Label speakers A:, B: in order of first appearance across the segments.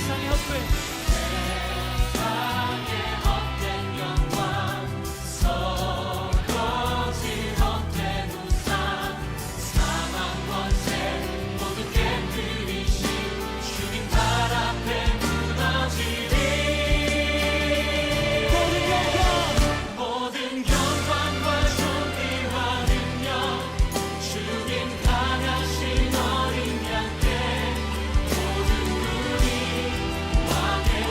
A: 세상의 헛된
B: 왕의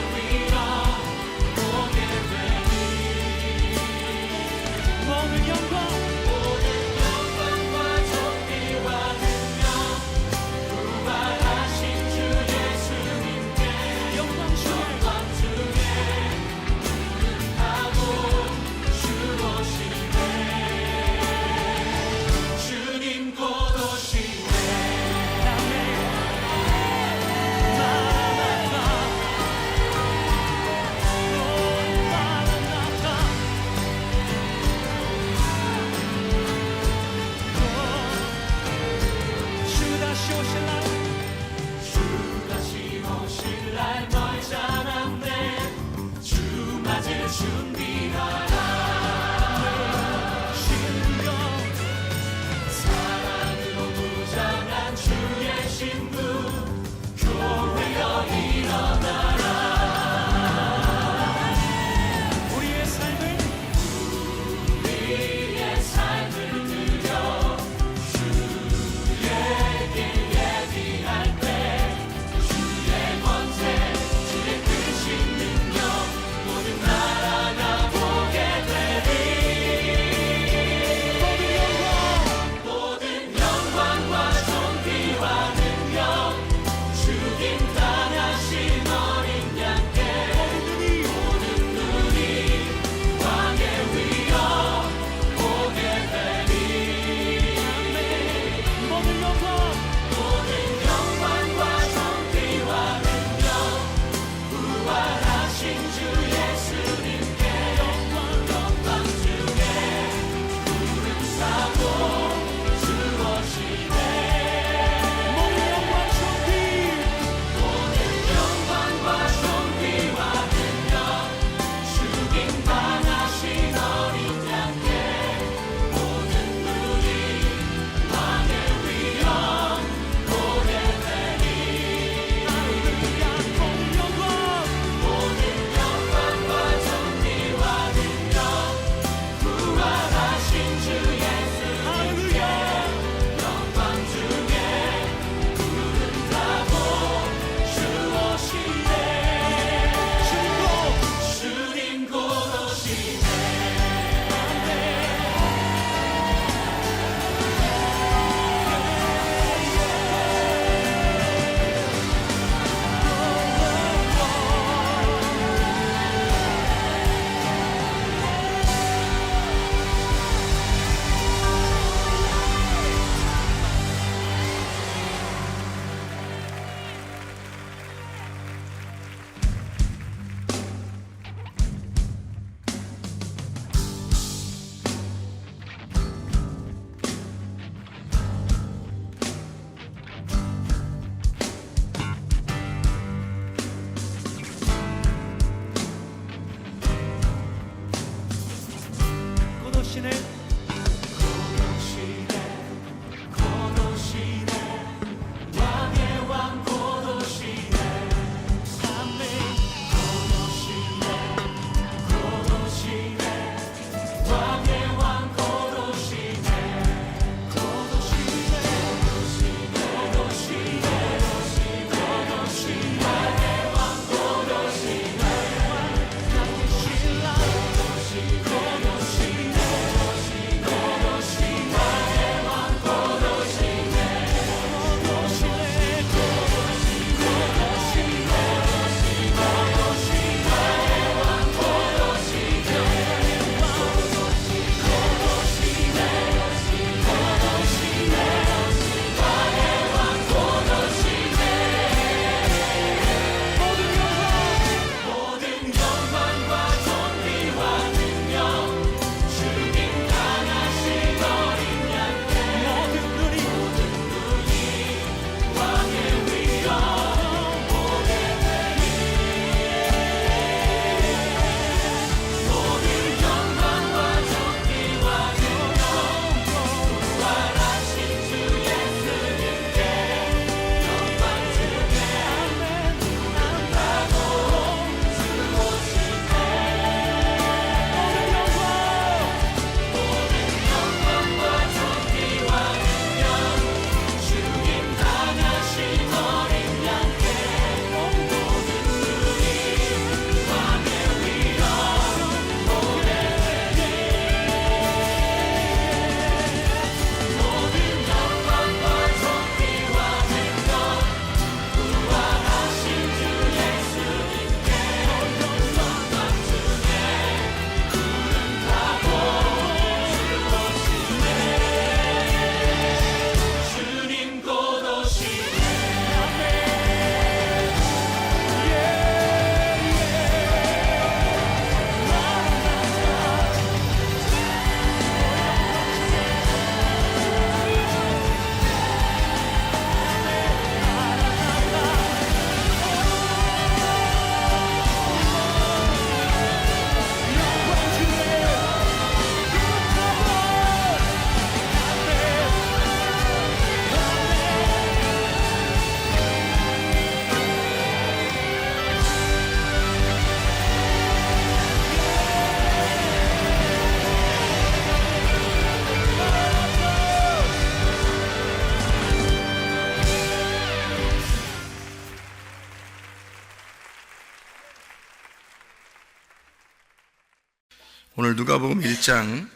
A: 오늘 누가복음 1장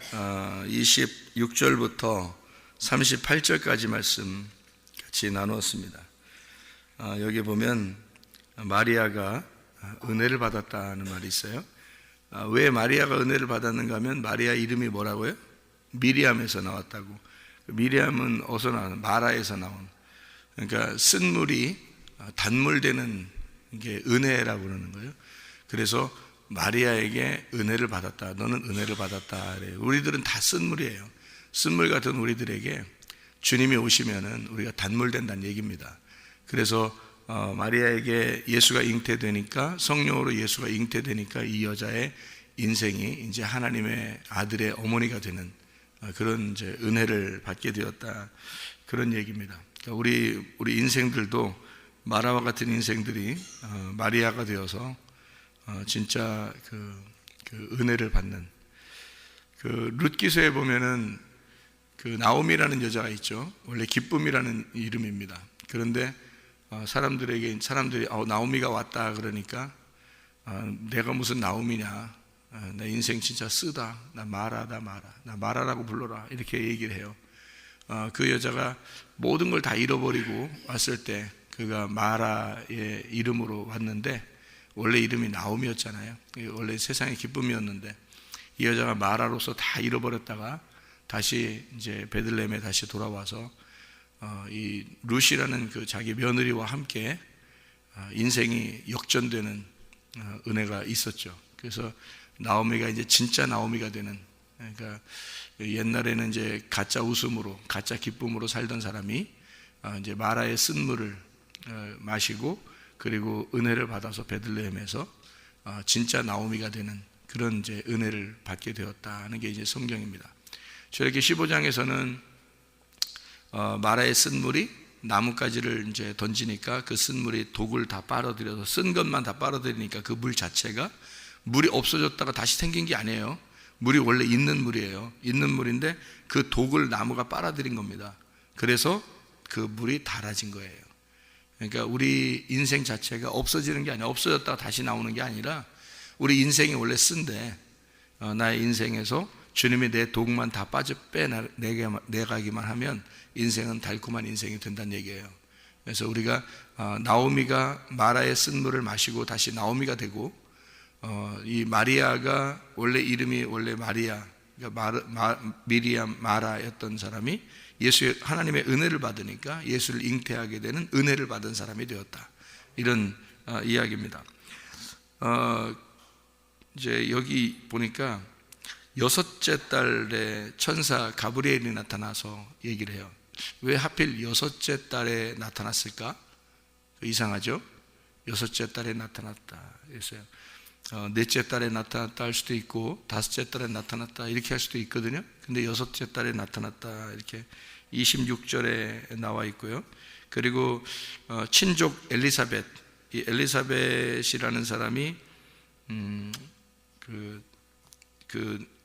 A: 26절부터 38절까지 말씀 같이 나누었습니다. 여기 보면 마리아가 은혜를 받았다는 말이 있어요. 왜 마리아가 은혜를 받았는가 하면 마리아 이름이 뭐라고요? 미리암에서 나왔다고. 미리암은 어디서 나온? 마라에서 나온. 그러니까 쓴 물이 단물되는 게 은혜라고 그러는 거예요. 그래서 마리아에게 은혜를 받았다. 너는 은혜를 받았다. 그래요. 우리들은 다 쓴물이에요. 쓴물 같은 우리들에게 주님이 오시면은 우리가 단물된다는 얘기입니다. 그래서 마리아에게 예수가 잉태되니까, 성령으로 예수가 잉태되니까 이 여자의 인생이 이제 하나님의 아들의 어머니가 되는 그런 이제 은혜를 받게 되었다. 그런 얘기입니다. 그러니까 우리 인생들도 마라와 같은 인생들이 마리아가 되어서 진짜 그 은혜를 받는. 룻기서에 보면은 나오미라는 여자가 있죠. 원래 기쁨이라는 이름입니다. 그런데 사람들이 나오미가 왔다 그러니까 내가 무슨 나오미냐, 내 인생 진짜 쓰다, 나 마라라고 불러라, 이렇게 얘기를 해요. 그 여자가 모든 걸 다 잃어버리고 왔을 때 그가 마라의 이름으로 왔는데, 원래 이름이 나오미였잖아요. 원래 세상의 기쁨이었는데 이 여자가 마라로서 다 잃어버렸다가 다시 이제 베들레헴에 다시 돌아와서 이 룻이라는 그 자기 며느리와 함께 인생이 역전되는 은혜가 있었죠. 그래서 나오미가 이제 진짜 나오미가 되는, 그러니까 옛날에는 이제 가짜 웃음으로, 가짜 기쁨으로 살던 사람이 이제 마라의 쓴물을 마시고, 그리고 은혜를 받아서 베들레헴에서 진짜 나오미가 되는 그런 이제 은혜를 받게 되었다는 게 이제 성경입니다. 저렇게 15장에서는 마라의 쓴물이 나뭇가지를 이제 던지니까 그 쓴물이 독을 다 빨아들여서, 쓴 것만 다 빨아들이니까 그 물 자체가, 물이 없어졌다가 다시 생긴 게 아니에요. 물이 원래 있는 물이에요. 있는 물인데 그 독을 나무가 빨아들인 겁니다. 그래서 그 물이 달아진 거예요. 그러니까 우리 인생 자체가 없어지는 게 아니라, 없어졌다가 다시 나오는 게 아니라, 우리 인생이 원래 쓴데 나의 인생에서 주님이 내 독만 다 빼내가기만 하면 인생은 달콤한 인생이 된다는 얘기예요. 그래서 우리가 나오미가 마라의 쓴물을 마시고 다시 나오미가 되고, 이 마리아가 원래 이름이 원래 마리아, 그러니까 미리암 마라였던 사람이 하나님의 은혜를 받으니까 예수를 잉태하게 되는 은혜를 받은 사람이 되었다. 이런 이야기입니다. 이제 여기 보니까 6째 달에 천사 가브리엘이 나타나서 얘기를 해요. 왜 하필 6째 달에 나타났을까? 이상하죠? 6째 달에 나타났다 했어요. 넷째 달에 나타났다 할 수도 있고, 5째 달에 나타났다 이렇게 할 수도 있거든요. 근데 6째 달에 나타났다 이렇게 26절에 나와 있고요. 그리고 친족 엘리사벳, 이 엘리사벳이라는 사람이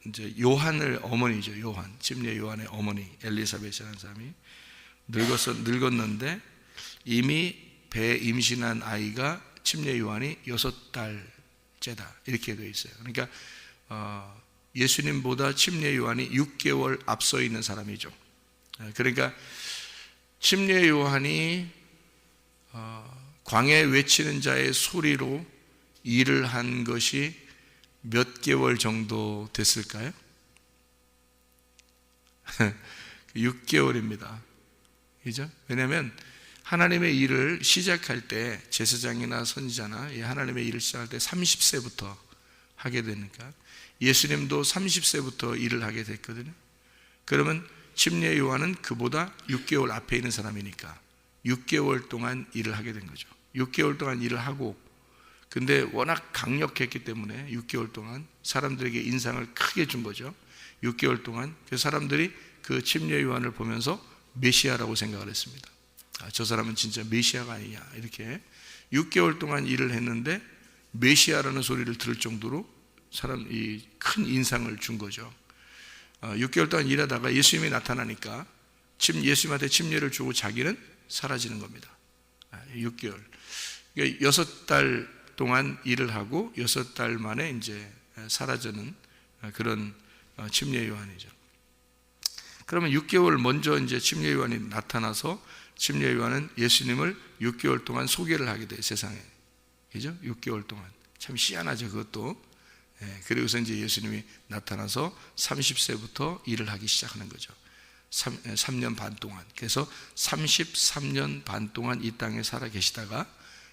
A: 이제 요한을 어머니죠. 침례 요한의 어머니 엘리사벳이라는 사람이 늙었는데 이미 배에 임신한 아이가 침례 요한이 6달째다 이렇게 되어 있어요. 그러니까 예수님보다 침례 요한이 6개월 앞서 있는 사람이죠. 그러니까 침례 요한이 광야에 외치는 자의 소리로 일을 한 것이 몇 개월 정도 됐을까요? 6개월입니다. 그죠? 왜냐하면 하나님의 일을 시작할 때, 제사장이나 선지자나 하나님의 일을 시작할 때 30세부터 하게 되니까, 예수님도 30세부터 일을 하게 됐거든요. 그러면 침례 요한은 그보다 6개월 앞에 있는 사람이니까 6개월 동안 일을 하게 된 거죠. 6개월 동안 일을 하고, 근데 워낙 강력했기 때문에 6개월 동안 사람들에게 인상을 크게 준 거죠. 6개월 동안 그 사람들이 그 침례 요한을 보면서 메시아라고 생각을 했습니다. 저 사람은 진짜 메시아가 아니냐, 이렇게 6개월 동안 일을 했는데 메시아라는 소리를 들을 정도로 사람이 큰 인상을 준 거죠. 6개월 동안 일하다가 예수님이 나타나니까 예수님한테 침례를 주고 자기는 사라지는 겁니다. 6개월. 그러니까 6달 동안 일을 하고 6달 만에 이제 사라지는 그런 침례 요한이죠. 그러면 6개월 먼저 이제 침례 요한이 나타나서 침례 요한은 예수님을 6개월 동안 소개를 하게 돼요, 세상에. 그죠? 6개월 동안. 참 희한하죠, 그것도. 그리고서 이제 예수님이 나타나서 30세부터 일을 하기 시작하는 거죠. 3년 반 동안. 그래서 33년 반 동안 이 땅에 살아 계시다가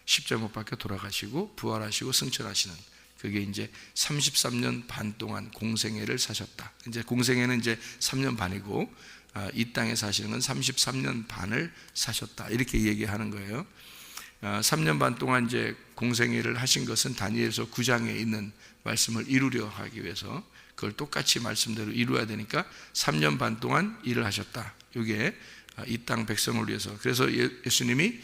A: 십자가 못 박혀 돌아가시고 부활하시고 승천하시는, 그게 이제 33년 반 동안 공생애를 사셨다. 이제 공생애는 이제 3년 반이고 이 땅에 사시는 건 33년 반을 사셨다, 이렇게 얘기하는 거예요. 3년 반 동안 이제 공생애를 하신 것은 다니엘서 9장에 있는 말씀을 이루려 하기 위해서, 그걸 똑같이 말씀대로 이루어야 되니까 3년 반 동안 일을 하셨다. 이게 이 땅 백성을 위해서. 그래서 예수님이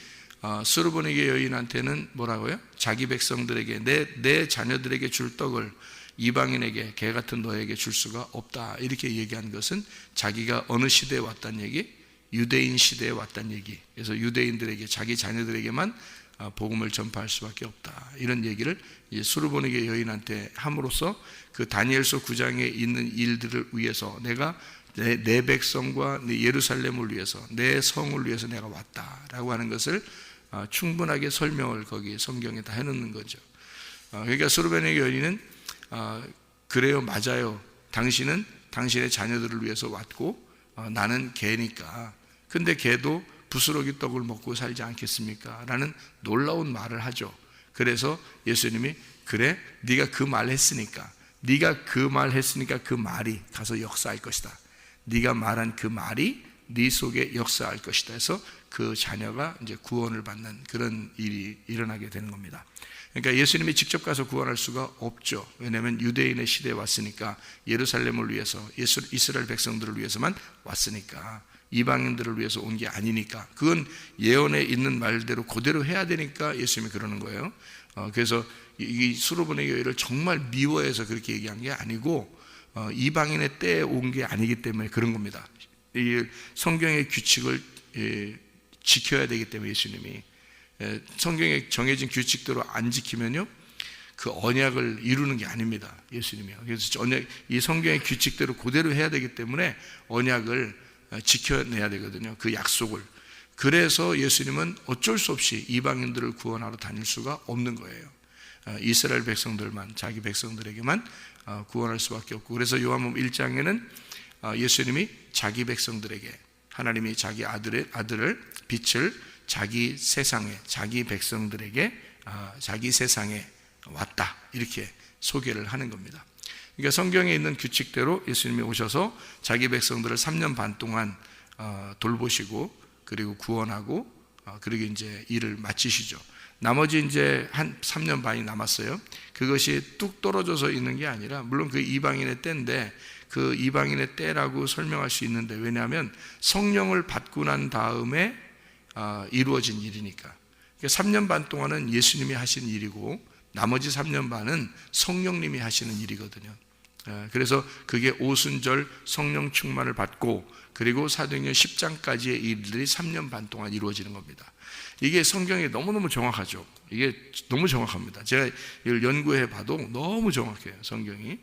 A: 수르보니게 여인한테는 뭐라고요? 자기 백성들에게, 내 자녀들에게 줄 떡을 이방인에게, 개 같은 너에게 줄 수가 없다, 이렇게 얘기한 것은 자기가 어느 시대에 왔다는 얘기? 유대인 시대에 왔다는 얘기. 그래서 유대인들에게, 자기 자녀들에게만 복음을 전파할 수밖에 없다, 이런 얘기를 수르보니게 여인한테 함으로써 그 다니엘서 9장에 있는 일들을 위해서, 내가 내 백성과 내 예루살렘을 위해서, 내 성을 위해서 내가 왔다라고 하는 것을 충분하게 설명을 거기 성경에 다 해놓는 거죠. 그러니까 수르보니게 여인은 그래요, 맞아요, 당신은 당신의 자녀들을 위해서 왔고 나는 개니까, 근데 개도 부스러기 떡을 먹고 살지 않겠습니까? 라는 놀라운 말을 하죠. 그래서 예수님이, 그래, 네가 그 말 했으니까, 그 말이 가서 역사할 것이다. 네가 말한 그 말이 네 속에 역사할 것이다 해서 그 자녀가 이제 구원을 받는 그런 일이 일어나게 되는 겁니다. 그러니까 예수님이 직접 가서 구원할 수가 없죠. 왜냐하면 유대인의 시대에 왔으니까, 예루살렘을 위해서, 이스라엘 백성들을 위해서만 왔으니까, 이방인들을 위해서 온 게 아니니까, 그건 예언에 있는 말대로 그대로 해야 되니까 예수님이 그러는 거예요. 그래서 이 수르보니게 여인을 정말 미워해서 그렇게 얘기한 게 아니고, 이방인의 때에 온 게 아니기 때문에 그런 겁니다. 이 성경의 규칙을 지켜야 되기 때문에, 예수님이 성경에 정해진 규칙대로 안 지키면요, 그 언약을 이루는 게 아닙니다, 예수님이요. 그래서 이 성경의 규칙대로 그대로 해야 되기 때문에 언약을 지켜내야 되거든요, 그 약속을. 그래서 예수님은 어쩔 수 없이 이방인들을 구원하러 다닐 수가 없는 거예요. 이스라엘 백성들만, 자기 백성들에게만 구원할 수밖에 없고, 그래서 요한복음 1장에는 예수님이 자기 백성들에게, 하나님이 자기 아들을, 빛을 자기 세상에, 자기 백성들에게, 자기 세상에 왔다, 이렇게 소개를 하는 겁니다. 그러니까 성경에 있는 규칙대로 예수님이 오셔서 자기 백성들을 3년 반 동안 돌보시고, 그리고 구원하고, 그리고 이제 일을 마치시죠. 나머지 이제 한 3년 반이 남았어요. 그것이 뚝 떨어져서 있는 게 아니라, 물론 그 이방인의 때인데, 그 이방인의 때라고 설명할 수 있는데, 왜냐하면 성령을 받고 난 다음에 이루어진 일이니까. 그러니까 3년 반 동안은 예수님이 하신 일이고, 나머지 3년 반은 성령님이 하시는 일이거든요. 그래서 그게 오순절 성령 충만을 받고, 그리고 사도행전 10장까지의 일들이 3년 반 동안 이루어지는 겁니다. 이게 성경이 너무너무 정확하죠. 이게 너무 정확합니다. 제가 이걸 연구해 봐도 너무 정확해요, 성경이.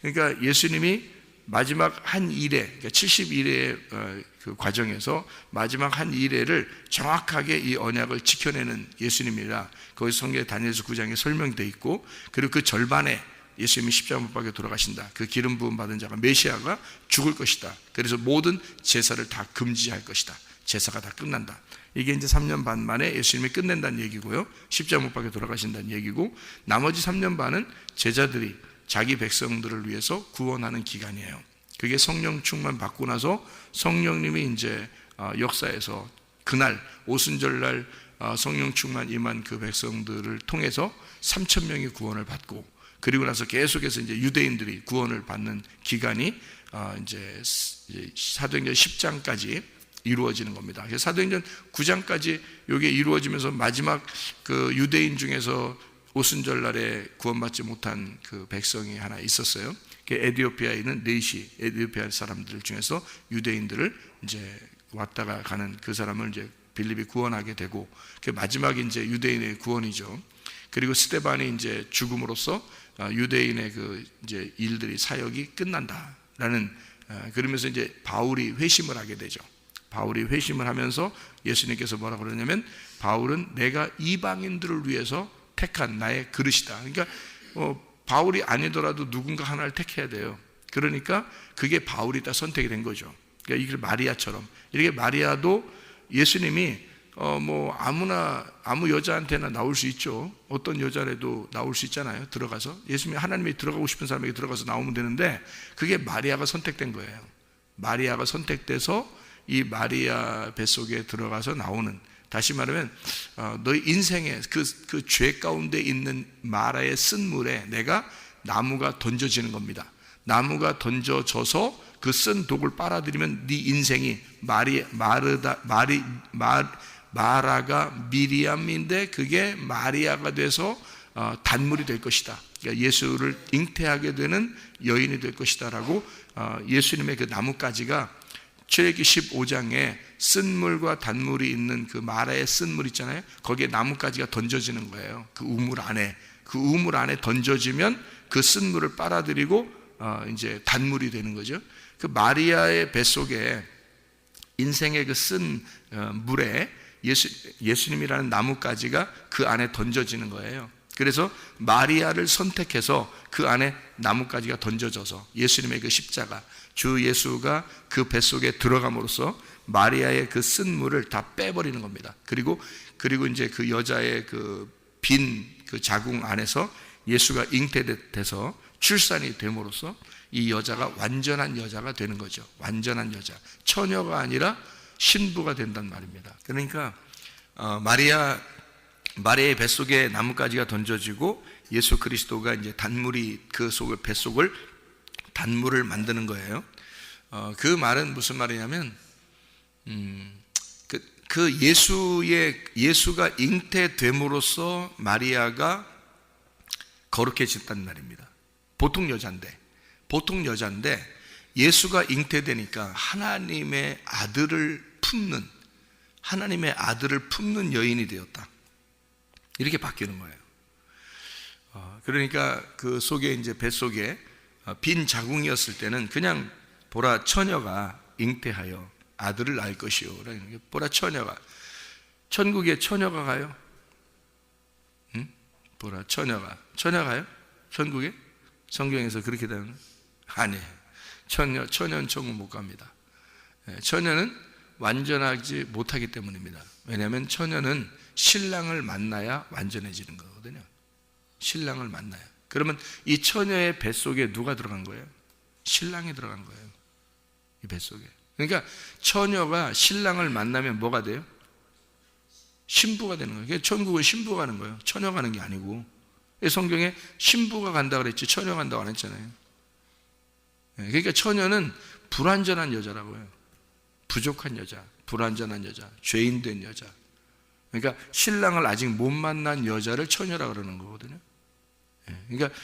A: 그러니까 예수님이 마지막 한 일회, 그러니까 70일의 그 과정에서 마지막 한 일회를 정확하게 이 언약을 지켜내는 예수님이라, 거기 성경에 다니엘서 9장에 설명되어 있고, 그리고 그 절반에 예수님이 십자가 못 박혀 돌아가신다, 그 기름 부음 받은 자가, 메시아가 죽을 것이다, 그래서 모든 제사를 다 금지할 것이다, 제사가 다 끝난다, 이게 이제 3년 반 만에 예수님이 끝낸다는 얘기고요, 십자가 못 박혀 돌아가신다는 얘기고, 나머지 3년 반은 제자들이 자기 백성들을 위해서 구원하는 기간이에요. 그게 성령 충만 받고 나서 성령님이 이제 역사에서 그날 오순절날 성령 충만 임한 그 백성들을 통해서 3,000명이 구원을 받고, 그리고 나서 계속해서 이제 유대인들이 구원을 받는 기간이 이제 사도행전 10장까지 이루어지는 겁니다. 그래서 사도행전 9장까지 이게 이루어지면서 마지막 그 유대인 중에서 오순절 날에 구원받지 못한 그 백성이 하나 있었어요. 에디오피아에 있는 네시, 에디오피아 사람들 중에서 유대인들을 이제 왔다가 가는 그 사람을 이제 빌립이 구원하게 되고, 그 마지막이 이제 유대인의 구원이죠. 그리고 스데반이 이제 죽음으로써 유대인의 그 이제 일들이 사역이 끝난다라는, 그러면서 이제 바울이 회심을 하게 되죠. 바울이 회심을 하면서 예수님께서 뭐라고 그러냐면, 바울은 내가 이방인들을 위해서 택한 나의 그릇이다. 그러니까 바울이 아니더라도 누군가 하나를 택해야 돼요. 그러니까 그게 바울이 다 선택이 된 거죠. 그러니까 이게 마리아처럼, 이렇게 마리아도 예수님이 뭐 아무 여자한테나 나올 수 있죠. 어떤 여자라도 나올 수 있잖아요. 들어가서 예수님이, 하나님이 들어가고 싶은 사람에게 들어가서 나오면 되는데, 그게 마리아가 선택된 거예요. 마리아가 선택돼서 이 마리아 뱃속에 들어가서 나오는, 다시 말하면 너희 인생의 그 죄 가운데 있는 마라의 쓴 물에 내가 나무가 던져지는 겁니다. 나무가 던져져서 그 쓴 독을 빨아들이면 네 인생이 마라가 미리암인데 그게 마리아가 돼서 단물이 될 것이다. 그러니까 예수를 잉태하게 되는 여인이 될 것이다 라고, 예수님의 그 나뭇가지가 출애굽기 15장에 쓴물과 단물이 있는 그 마라의 쓴물 있잖아요. 거기에 나뭇가지가 던져지는 거예요. 그 우물 안에 던져지면 그 쓴물을 빨아들이고 이제 단물이 되는 거죠. 그 마리아의 뱃속에 인생의 그 쓴 물에 예수님이라는 나뭇가지가 그 안에 던져지는 거예요. 그래서 마리아를 선택해서 그 안에 나뭇가지가 던져져서 예수님의 그 십자가, 주 예수가 그 뱃속에 들어감으로써 마리아의 그 쓴 물을 다 빼버리는 겁니다. 그리고 이제 그 여자의 그 빈 그 자궁 안에서 예수가 잉태돼서 출산이 됨으로써 이 여자가 완전한 여자가 되는 거죠. 완전한 여자, 처녀가 아니라 신부가 된단 말입니다. 그러니까 마리아의 뱃속에 나뭇가지가 던져지고 예수 그리스도가 이제 단물이 그 속을, 뱃속을 단물을 만드는 거예요. 그 말은 무슨 말이냐면, 그 예수가 잉태됨으로써 마리아가 거룩해졌단 말입니다. 보통 여자인데 예수가 잉태되니까 하나님의 아들을 품는 여인이 되었다. 이렇게 바뀌는 거예요. 그러니까 그 속에 이제 뱃속에 빈 자궁이었을 때는 그냥 보라 처녀가 잉태하여 아들을 낳을 것이요. 보라 처녀가, 천국에 처녀가 가요? 응? 보라 처녀가요? 천국에? 성경에서 그렇게 되는? 아니에요. 처녀는 천국 못 갑니다. 처녀는 완전하지 못하기 때문입니다. 왜냐하면 처녀는 신랑을 만나야 완전해지는 거거든요. 신랑을 만나야. 그러면 이 처녀의 뱃속에 누가 들어간 거예요? 신랑이 들어간 거예요. 이 뱃속에. 그러니까 처녀가 신랑을 만나면 뭐가 돼요? 신부가 되는 거예요. 천국은 신부가 가는 거예요. 처녀가 가는 게 아니고. 성경에 신부가 간다고 그랬지 처녀가 간다고 안 했잖아요. 그러니까 처녀는 불완전한 여자라고요. 부족한 여자, 불완전한 여자, 죄인된 여자. 그러니까 신랑을 아직 못 만난 여자를 처녀라고 그러는 거거든요. 그러니까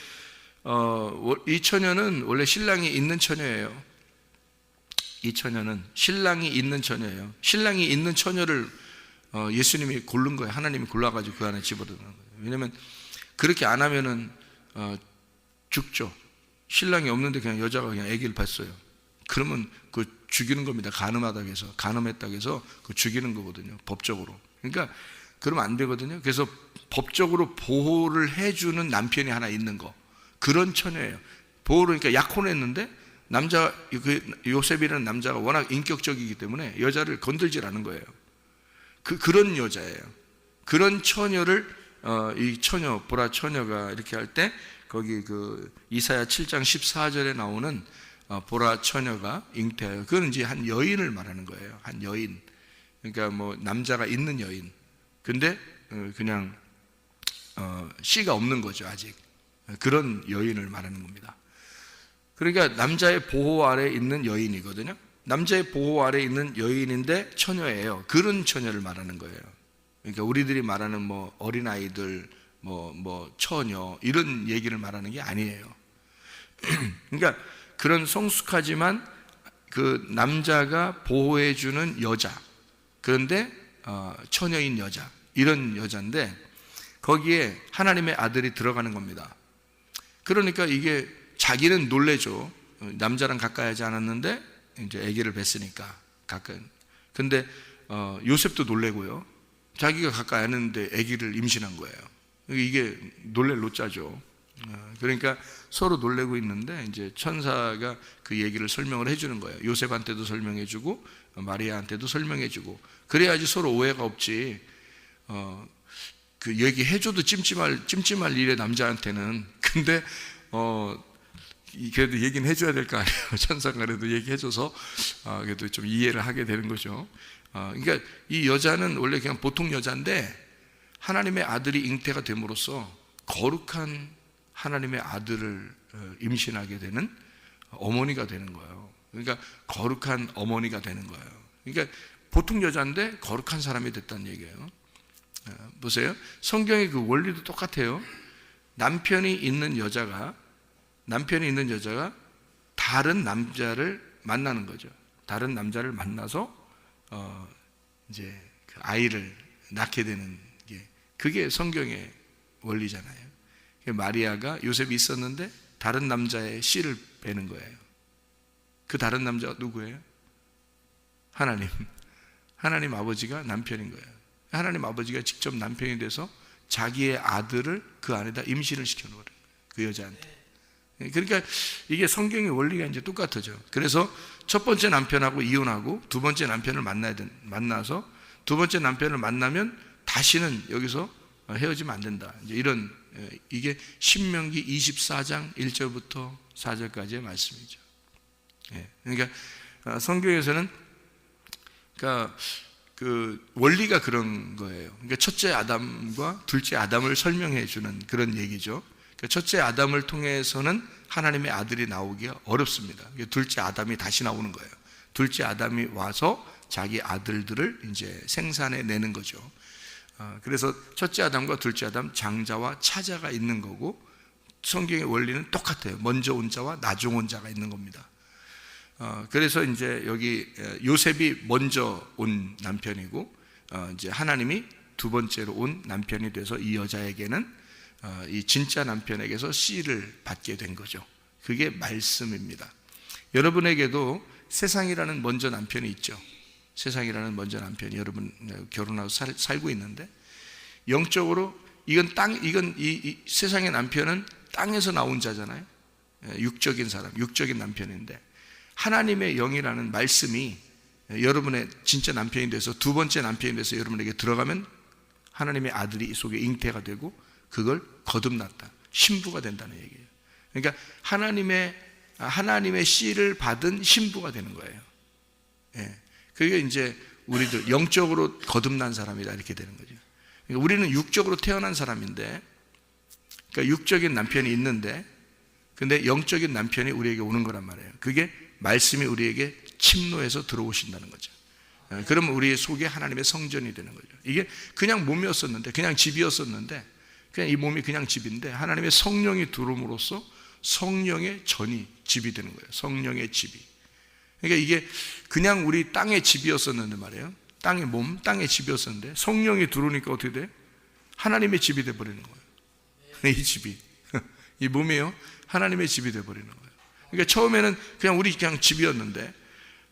A: 이 처녀는 원래 신랑이 있는 처녀예요. 이 처녀는 신랑이 있는 처녀예요. 신랑이 있는 처녀를 예수님이 고른 거예요. 하나님이 골라가지고 그 안에 집어넣는 거예요. 왜냐하면 그렇게 안 하면은 죽죠. 신랑이 없는데 그냥 여자가 그냥 아기를 봤어요. 그러면 그 죽이는 겁니다. 간음했다고 해서 그 죽이는 거거든요. 법적으로. 그러니까 그러면 안 되거든요. 그래서 법적으로 보호를 해주는 남편이 하나 있는 거, 그런 처녀예요. 보호를, 그러니까 약혼했는데 요셉이라는 남자가 워낙 인격적이기 때문에 여자를 건들질 않은 거예요. 그런 여자예요. 그런 처녀를 이 처녀, 보라 처녀가 이렇게 할 때 거기 그 이사야 7장 14절에 나오는 보라 처녀가 잉태하여, 그건 이제 한 여인을 말하는 거예요. 한 여인. 그러니까 뭐 남자가 있는 여인. 근데 그냥 씨가 없는 거죠, 아직. 그런 여인을 말하는 겁니다. 그러니까 남자의 보호 아래 있는 여인이거든요. 남자의 보호 아래 있는 여인인데 처녀예요. 그런 처녀를 말하는 거예요. 그러니까 우리들이 말하는 뭐 어린아이들, 뭐 처녀, 이런 얘기를 말하는 게 아니에요. 그러니까 그런 성숙하지만 그 남자가 보호해주는 여자, 그런데 처녀인 여자, 이런 여자인데 거기에 하나님의 아들이 들어가는 겁니다. 그러니까 이게 자기는 놀래죠. 남자랑 가까이 하지 않았는데 이제 아기를 뵀으니까 가까이. 근데 요셉도 놀래고요. 자기가 가까이 하는데 아기를 임신한 거예요. 이게 놀랄 노짜죠. 그러니까 서로 놀래고 있는데 이제 천사가 그 얘기를 설명을 해주는 거예요. 요셉한테도 설명해주고 마리아한테도 설명해주고, 그래야지 서로 오해가 없지. 그 얘기해줘도 찜찜할 일에 남자한테는. 근데 그래도 얘기는 해줘야 될 거 아니에요. 천사가 그래도 얘기해줘서 그래도 좀 이해를 하게 되는 거죠. 그러니까 이 여자는 원래 그냥 보통 여자인데 하나님의 아들이 잉태가 됨으로써 거룩한 하나님의 아들을 임신하게 되는 어머니가 되는 거예요. 그러니까 거룩한 어머니가 되는 거예요. 그러니까 보통 여자인데 거룩한 사람이 됐다는 얘기예요. 보세요. 성경의 그 원리도 똑같아요. 남편이 있는 여자가 다른 남자를 만나는 거죠. 다른 남자를 만나서 이제 그 아이를 낳게 되는 게, 그게 성경의 원리잖아요. 마리아가 요셉이 있었는데 다른 남자의 씨를 빼는 거예요. 그 다른 남자가 누구예요? 하나님 아버지가 남편인 거예요. 하나님 아버지가 직접 남편이 돼서 자기의 아들을 그 안에다 임신을 시켜놓은 거예요. 그 여자한테. 그러니까 이게 성경의 원리가 이제 똑같아져. 그래서 첫 번째 남편하고 이혼하고 두 번째 남편을 만나서 두 번째 남편을 만나면 다시는 여기서 헤어지면 안 된다. 이제 이런, 이게 신명기 24장 1절부터 4절까지의 말씀이죠. 그러니까 성경에서는 그러니까 그 원리가 그런 거예요. 그러니까 첫째 아담과 둘째 아담을 설명해 주는 그런 얘기죠. 그러니까 첫째 아담을 통해서는 하나님의 아들이 나오기가 어렵습니다. 둘째 아담이 다시 나오는 거예요. 둘째 아담이 와서 자기 아들들을 이제 생산해 내는 거죠. 그래서 첫째 아담과 둘째 아담, 장자와 차자가 있는 거고, 성경의 원리는 똑같아요. 먼저 온 자와 나중 온 자가 있는 겁니다. 그래서 이제 여기 요셉이 먼저 온 남편이고, 이제 하나님이 두 번째로 온 남편이 돼서 이 여자에게는 이 진짜 남편에게서 씨를 받게 된 거죠. 그게 말씀입니다. 여러분에게도 세상이라는 먼저 남편이 있죠. 세상이라는 먼저 남편이 여러분 결혼하고 살고 있는데, 영적으로 이건 이 세상의 남편은 땅에서 나온 자잖아요. 육적인 사람, 육적인 남편인데, 하나님의 영이라는 말씀이 여러분의 진짜 남편이 돼서 두 번째 남편이 돼서 여러분에게 들어가면 하나님의 아들이 이 속에 잉태가 되고 그걸 거듭났다, 신부가 된다는 얘기예요. 그러니까 하나님의 씨를 받은 신부가 되는 거예요. 그게 이제 우리들 영적으로 거듭난 사람이다, 이렇게 되는 거죠. 그러니까 우리는 육적으로 태어난 사람인데, 그러니까 육적인 남편이 있는데, 근데 영적인 남편이 우리에게 오는 거란 말이에요. 그게 말씀이 우리에게 침노해서 들어오신다는 거죠. 그러면 우리 속에 하나님의 성전이 되는 거죠. 이게 그냥 몸이었었는데, 그냥 집이었었는데, 그냥 이 몸이 그냥 집인데 하나님의 성령이 들어옴으로써 성령의 전이 집이 되는 거예요. 성령의 집이. 그러니까 이게 그냥 우리 땅의 집이었었는데 말이에요. 땅의 몸, 땅의 집이었었는데 성령이 들어오니까 어떻게 돼? 하나님의 집이 돼버리는 거예요. 이 집이, 이 몸이요, 하나님의 집이 돼버리는 거예요. 그러니까 처음에는 그냥 우리 그냥 집이었는데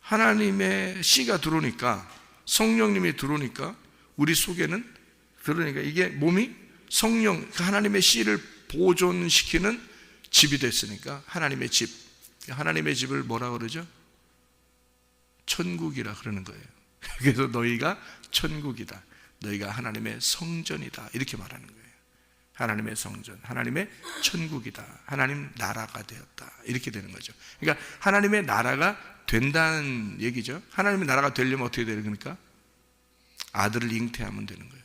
A: 하나님의 씨가 들어오니까, 성령님이 들어오니까 우리 속에는, 그러니까 이게 몸이 성령, 하나님의 씨를 보존시키는 집이 됐으니까 하나님의 집, 하나님의 집을 뭐라 그러죠? 천국이라 그러는 거예요. 그래서 너희가 천국이다, 너희가 하나님의 성전이다, 이렇게 말하는 거예요. 하나님의 성전, 하나님의 천국이다, 하나님 나라가 되었다, 이렇게 되는 거죠. 그러니까 하나님의 나라가 된다는 얘기죠. 하나님의 나라가 되려면 어떻게 되는 겁니까? 아들을 잉태하면 되는 거예요.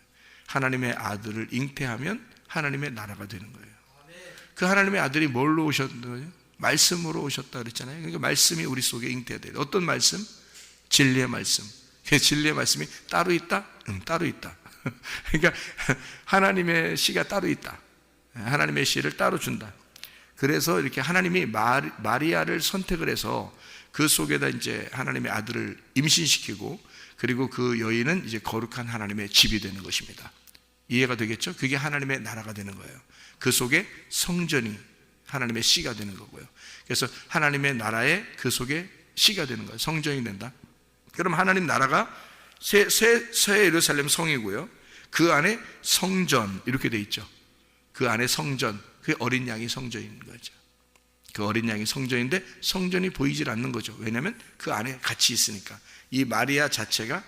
A: 하나님의 아들을 잉태하면 하나님의 나라가 되는 거예요. 그 하나님의 아들이 뭘로 오셨는 거예요? 말씀으로 오셨다 그랬잖아요. 그러니까 말씀이 우리 속에 잉태해야 돼요. 어떤 말씀? 진리의 말씀. 진리의 말씀이 따로 있다? 따로 있다. 그러니까 하나님의 씨가 따로 있다. 하나님의 씨를 따로 준다. 그래서 이렇게 하나님이 마리아를 선택을 해서 그 속에다 이제 하나님의 아들을 임신시키고, 그리고 그 여인은 이제 거룩한 하나님의 집이 되는 것입니다. 이해가 되겠죠? 그게 하나님의 나라가 되는 거예요. 그 속에 성전이, 하나님의 씨가 되는 거고요. 그래서 하나님의 나라의 그 속에 씨가 되는 거예요. 성전이 된다. 그럼 하나님 나라가 새 예루살렘 성이고요. 그 안에 성전 이렇게 돼 있죠. 그 안에 성전, 그 어린 양이 성전인 거죠. 그 어린 양이 성전인데 성전이 보이질 않는 거죠. 왜냐하면 그 안에 같이 있으니까. 이 마리아 자체가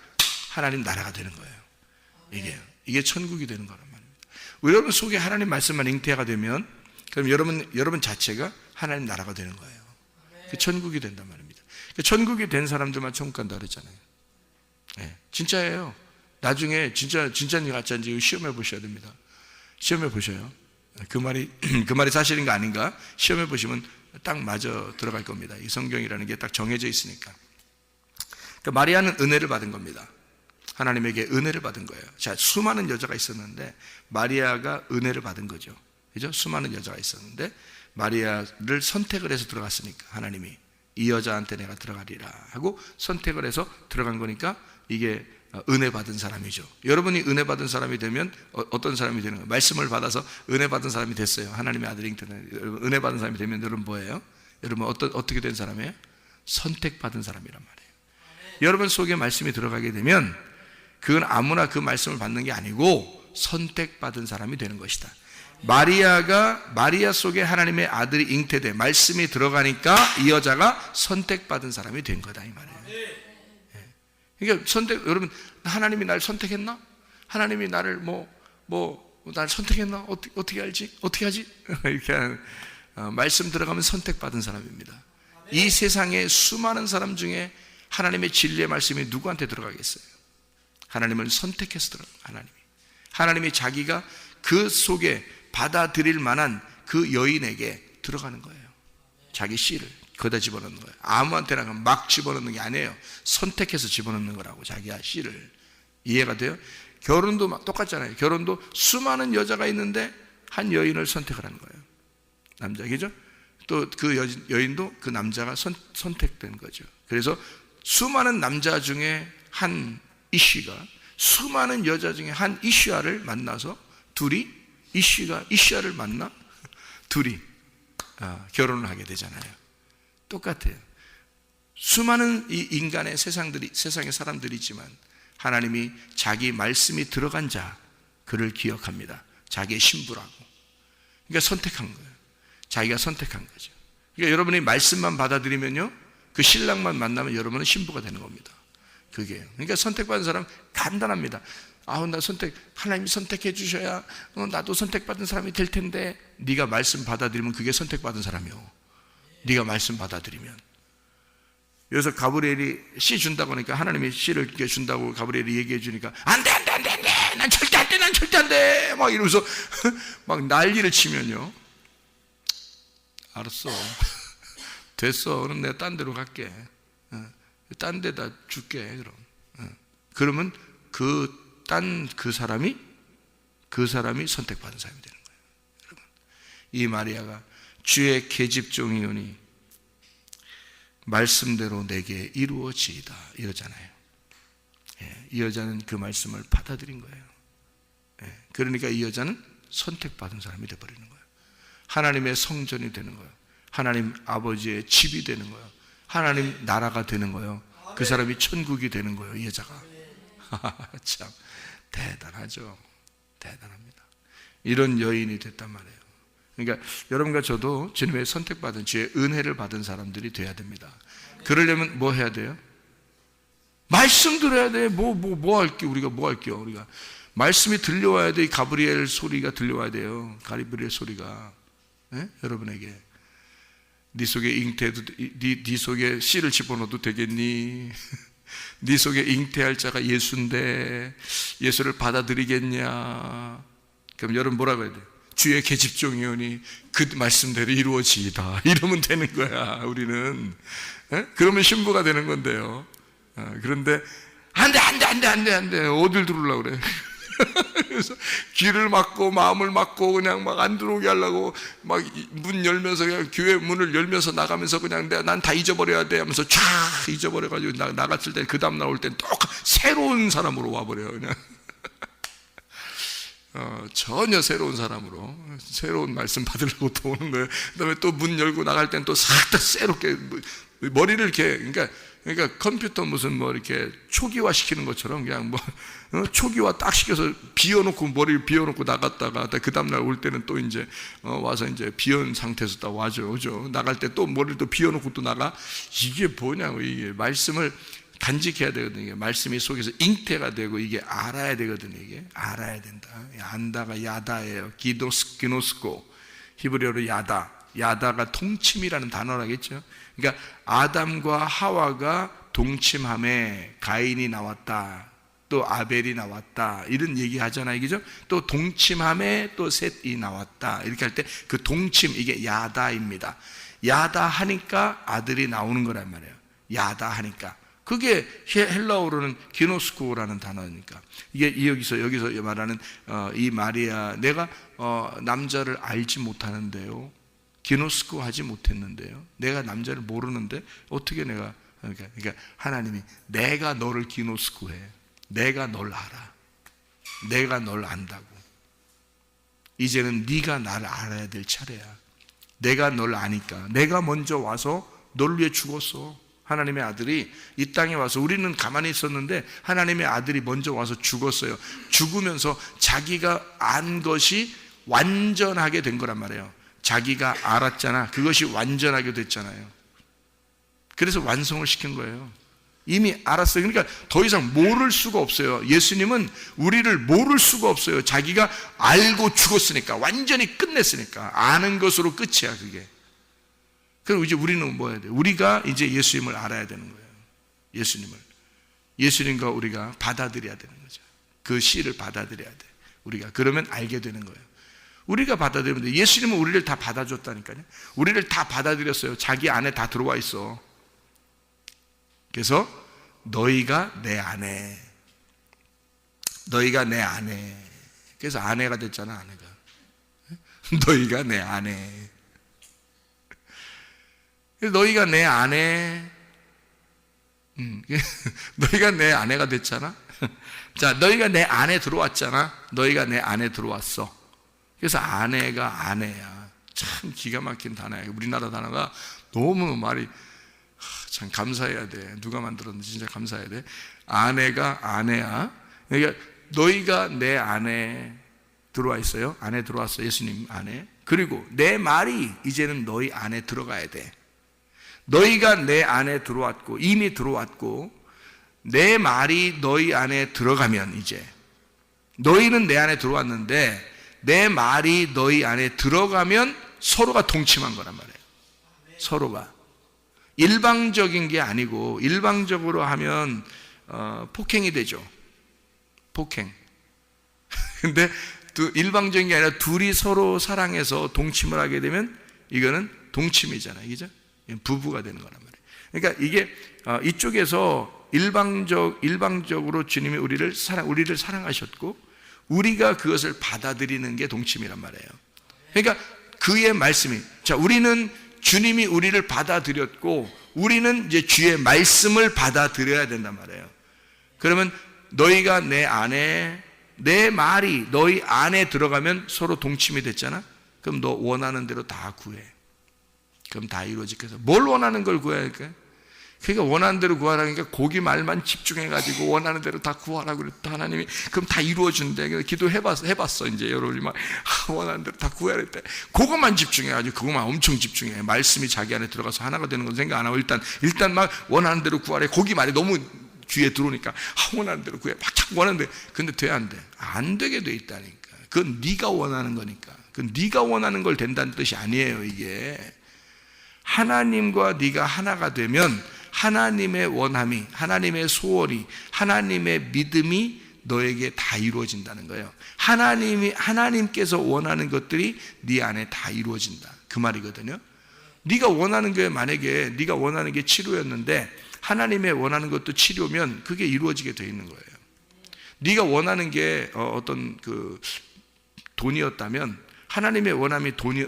A: 하나님 나라가 되는 거예요. 이게 천국이 되는 거란 말입니다. 여러분 속에 하나님 말씀만 잉태가 되면 그럼 여러분 자체가 하나님 나라가 되는 거예요. 그 천국이 된단 말입니다. 천국이 된 사람들만 천국 간다 그랬잖아요. 네, 진짜예요. 나중에 진짜인지 가짜인지 시험해 보셔야 됩니다. 시험해 보셔요. 그 말이 사실인가 아닌가 시험해 보시면 딱 맞아 들어갈 겁니다. 이 성경이라는 게 딱 정해져 있으니까. 그러니까 마리아는 은혜를 받은 겁니다. 하나님에게 은혜를 받은 거예요. 자, 수많은 여자가 있었는데 마리아가 은혜를 받은 거죠. 그죠? 수많은 여자가 있었는데 마리아를 선택을 해서 들어갔으니까 하나님이 이 여자한테 내가 들어가리라 하고 선택을 해서 들어간 거니까 이게 은혜 받은 사람이죠. 여러분이 은혜 받은 사람이 되면 어떤 사람이 되는 거예요? 말씀을 받아서 은혜 받은 사람이 됐어요. 하나님의 아들이 여러분 은혜 받은 사람이 되면 여러분 뭐예요? 여러분 어떻게 된 사람이에요? 선택받은 사람이란 말이에요. 여러분 속에 말씀이 들어가게 되면 그건 아무나 그 말씀을 받는 게 아니고 선택받은 사람이 되는 것이다. 마리아 속에 하나님의 아들이 잉태돼 말씀이 들어가니까 이 여자가 선택받은 사람이 된 거다 이 말이에요. 그러니까 여러분 하나님이 날 선택했나? 하나님이 나를 날 선택했나? 어떻게 알지? 어떻게 하지? 이렇게 말씀 들어가면 선택받은 사람입니다. 이 세상에 수많은 사람 중에 하나님의 진리의 말씀이 누구한테 들어가겠어요? 하나님을 선택해서 들어가요. 하나님이 자기가 그 속에 받아들일 만한 그 여인에게 들어가는 거예요. 자기 씨를 거기다 집어넣는 거예요. 아무한테나 막 집어넣는 게 아니에요. 선택해서 집어넣는 거라고. 자기가 씨를. 이해가 돼요? 결혼도 막 똑같잖아요. 결혼도 수많은 여자가 있는데 한 여인을 선택을 하는 거예요. 남자겠죠? 또 그 여인도 그 남자가 선택된 거죠. 그래서 수많은 남자 중에 한 이씨가 수많은 여자 중에 한 이씨아를 만나서 둘이 이씨아를 만나 둘이 결혼을 하게 되잖아요. 똑같아요. 수많은 이 인간의 세상의 사람들이 있지만 하나님이 자기 말씀이 들어간 자 그를 기억합니다. 자기의 신부라고. 그러니까 선택한 거예요. 자기가 선택한 거죠. 그러니까 여러분이 말씀만 받아들이면요 그 신랑만 만나면 여러분은 신부가 되는 겁니다. 그게요. 그러니까 선택받은 사람 간단합니다. 하나님이 선택해 주셔야 나도 선택받은 사람이 될 텐데 네가 말씀 받아들이면 그게 선택받은 사람이요. 네가 말씀 받아들이면. 여기서 가브리엘이 씨 준다고 하니까 하나님이 씨를 이렇게 준다고 가브리엘이 얘기해 주니까 안 돼 난 절대 안 돼 막 이러면서 막 난리를 치면요 알았어 됐어 그럼 내가 딴 데로 갈게 딴 데다 줄게 그러면 그 사람이 선택받은 사람이 되는 거예요. 여러분 이 마리아가 주의 계집종이오니 말씀대로 내게 이루어지이다 이러잖아요. 이 여자는 그 말씀을 받아들인 거예요. 그러니까 이 여자는 선택받은 사람이 되어버리는 거예요. 하나님의 성전이 되는 거예요. 하나님 아버지의 집이 되는 거예요. 하나님 나라가 되는 거예요. 그 사람이 천국이 되는 거예요. 이 여자가 참 대단하죠. 대단합니다. 이런 여인이 됐단 말이에요. 그러니까 여러분과 저도 주님의 선택받은 주의 은혜를 받은 사람들이 돼야 됩니다. 그러려면 뭐 해야 돼요? 말씀 들어야 돼. 뭐 할게요? 우리가 뭐 할게요? 우리가 말씀이 들려와야 돼. 이 가브리엘 소리가 들려와야 돼요. 가브리엘 소리가 여러분에게 네 속에 잉태도 네 속에 씨를 집어넣어도 되겠니? 네 속에 잉태할 자가 예수인데 예수를 받아들이겠냐? 그럼 여러분 뭐라고 해야 돼요? 주의 계집종이오니 그 말씀대로 이루어지이다 이러면 되는 거야. 우리는 그러면 신부가 되는 건데요. 그런데 안 돼 어딜 들어오려고 그래. 그래서 귀를 막고 마음을 막고 그냥 막 안 들어오게 하려고 막 문 열면서 그냥 교회 문을 열면서 나가면서 그냥 난 다 잊어버려야 돼 하면서 쫙 잊어버려가지고 나갔을 때 그 다음 나올 땐 똑 새로운 사람으로 와버려요. 그냥 전혀 새로운 사람으로 새로운 말씀 받으려고 또 오는 거예요. 그다음에 또 문 열고 나갈 땐 또 싹 다 새롭게 머리를 이렇게 그러니까 컴퓨터 무슨 뭐 이렇게 초기화 시키는 것처럼 그냥 뭐 초기화 딱 시켜서 비워놓고 머리를 비워놓고 나갔다가 그 다음날 올 때는 또 이제 와서 이제 비운 상태에서 딱 오죠. 나갈 때 또 머리를 또 비워놓고 또 나가. 이게 뭐냐고. 이게 말씀을 간직해야 되거든요. 말씀이 속에서 잉태가 되고 이게 알아야 되거든요. 이게 알아야 된다. 안다가 야다예요. 기노스코 히브리어로 야다가 통침이라는 단어라겠죠. 그러니까 아담과 하와가 동침함에 가인이 나왔다, 또 아벨이 나왔다, 이런 얘기 하잖아요. 그죠? 또 동침함에 또 셋이 나왔다, 이렇게 할 때 그 동침, 이게 야다입니다. 야다 하니까 아들이 나오는 거란 말이에요. 야다 하니까. 그게 헬라어로는 기노스코라는 단어니까. 이게 여기서 말하는 이 마리아, 내가 남자를 알지 못하는데요, 기노스코 하지 못했는데요, 내가 남자를 모르는데 어떻게 내가, 그러니까 하나님이 내가 너를 기노스코해. 내가 널 알아. 내가 널 안다고. 이제는 네가 나를 알아야 될 차례야. 내가 널 아니까 내가 먼저 와서 널 위해 죽었어. 하나님의 아들이 이 땅에 와서, 우리는 가만히 있었는데 하나님의 아들이 먼저 와서 죽었어요. 죽으면서 자기가 안 것이 완전하게 된 거란 말이에요. 자기가 알았잖아. 그것이 완전하게 됐잖아요. 그래서 완성을 시킨 거예요. 이미 알았어요. 그러니까 더 이상 모를 수가 없어요. 예수님은 우리를 모를 수가 없어요. 자기가 알고 죽었으니까, 완전히 끝냈으니까. 아는 것으로 끝이야, 그게. 그럼 이제 우리는 뭐 해야 돼요? 우리가 이제 예수님을 알아야 되는 거예요. 예수님과 우리가 받아들여야 되는 거죠. 그 씨를 받아들여야 돼. 우리가 그러면 알게 되는 거예요. 우리가 받아들이면 돼. 예수님은 우리를 다 받아줬다니까요. 우리를 다 받아들였어요. 자기 안에 다 들어와 있어. 그래서 너희가 내 안에, 너희가 내 안에. 그래서 아내가 됐잖아, 아내가. 너희가 내 안에. 너희가 내 안에, 너희가 내 아내가 됐잖아. 자, 너희가 내 안에 들어왔잖아. 너희가 내 안에 들어왔어. 그래서 아내가 아내야. 참 기가 막힌 단어야. 우리나라 단어가 너무 말이 참 감사해야 돼. 누가 만들었는지 진짜 감사해야 돼. 아내가 아내야. 그러니까 너희가 내 안에 들어와 있어요. 안에 들어왔어. 예수님 안에. 그리고 내 말이 이제는 너희 안에 들어가야 돼. 너희가 내 안에 들어왔고, 이미 들어왔고, 내 말이 너희 안에 들어가면, 이제 너희는 내 안에 들어왔는데 내 말이 너희 안에 들어가면 서로가 동침한 거란 말이에요. 서로가 일방적인 게 아니고, 일방적으로 하면 폭행이 되죠. 폭행. 근데 일방적인 게 아니라 둘이 서로 사랑해서 동침을 하게 되면 이거는 동침이잖아요. 그죠? 부부가 되는 거란 말이에요. 그러니까 이게 이쪽에서 일방적으로 주님이 우리를 사랑하셨고, 우리가 그것을 받아들이는 게 동침이란 말이에요. 그러니까 그의 말씀이, 자, 우리는 주님이 우리를 받아들였고, 우리는 이제 주의 말씀을 받아들여야 된단 말이에요. 그러면 너희가 내 안에, 내 말이 너희 안에 들어가면 서로 동침이 됐잖아. 그럼 너 원하는 대로 다 구해. 그럼 다 이루어지겠어. 뭘 원하는 걸 구해야 할까요? 그러니까 원하는 대로 구하라니까 거기 말만 집중해가지고 원하는 대로 다 구하라고 그랬다. 하나님이 그럼 다 이루어준대. 그래서 기도해봤어. 이제 여러분이 막 원하는 대로 다 구해야 돼. 그것만 집중해가지고 그것만 엄청 집중해. 말씀이 자기 안에 들어가서 하나가 되는 건 생각 안 하고 일단 막 원하는 대로 구하래. 거기 말이 너무 귀에 들어오니까 원하는 대로 구해. 막 자꾸 원하는 대로. 근데 돼, 안 돼? 안 되게 돼 있다니까. 그건 네가 원하는 거니까. 그건 네가 원하는 걸 된다는 뜻이 아니에요. 이게 하나님과 네가 하나가 되면 하나님의 원함이, 하나님의 소원이, 하나님의 믿음이 너에게 다 이루어진다는 거예요. 하나님께서 원하는 것들이 네 안에 다 이루어진다, 그 말이거든요. 네가 원하는 게, 만약에 네가 원하는 게 치료였는데 하나님의 원하는 것도 치료면 그게 이루어지게 돼 있는 거예요. 네가 원하는 게 어떤 그 돈이었다면 하나님의 원함이 돈이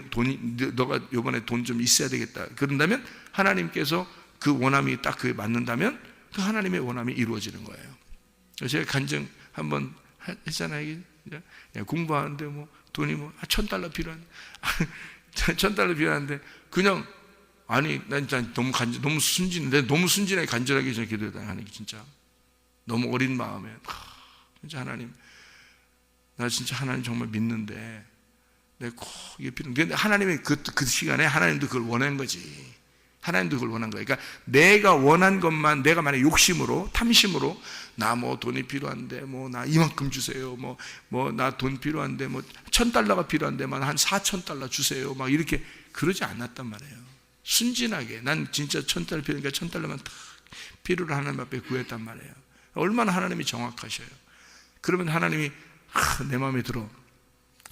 A: 너가 이번에 돈 좀 있어야 되겠다 그런다면 하나님께서 그 원함이 딱 그에 맞는다면 그 하나님의 원함이 이루어지는 거예요. 제가 간증 한번 했잖아요. 야, 공부하는데 뭐 돈이 뭐 $1,000 필요한데 $1,000 필요한데 그냥 아니 난 진짜 너무 순진해. 너무 순진하게 간절하게 저 기도해다 하는 게 진짜 너무 어린 마음에 진짜 하나님, 나 진짜 하나님 정말 믿는데 내가 꼭 이게 필요한데, 근데 하나님이 그 시간에 하나님도 그걸 원한 거지. 하나님도 그걸 원한 거예요. 그러니까 내가 원한 것만, 내가 만약 욕심으로, 탐심으로 나 뭐 돈이 필요한데 뭐 나 이만큼 주세요, 뭐 나 돈 필요한데 뭐 $1,000가 필요한데 한 $4,000 주세요, 막 이렇게 그러지 않았단 말이에요. 순진하게 난 진짜 $1,000 필요하니까 $1,000만 딱 필요로 하나님 앞에 구했단 말이에요. 얼마나 하나님이 정확하셔요. 그러면 하나님이 내 마음에 들어.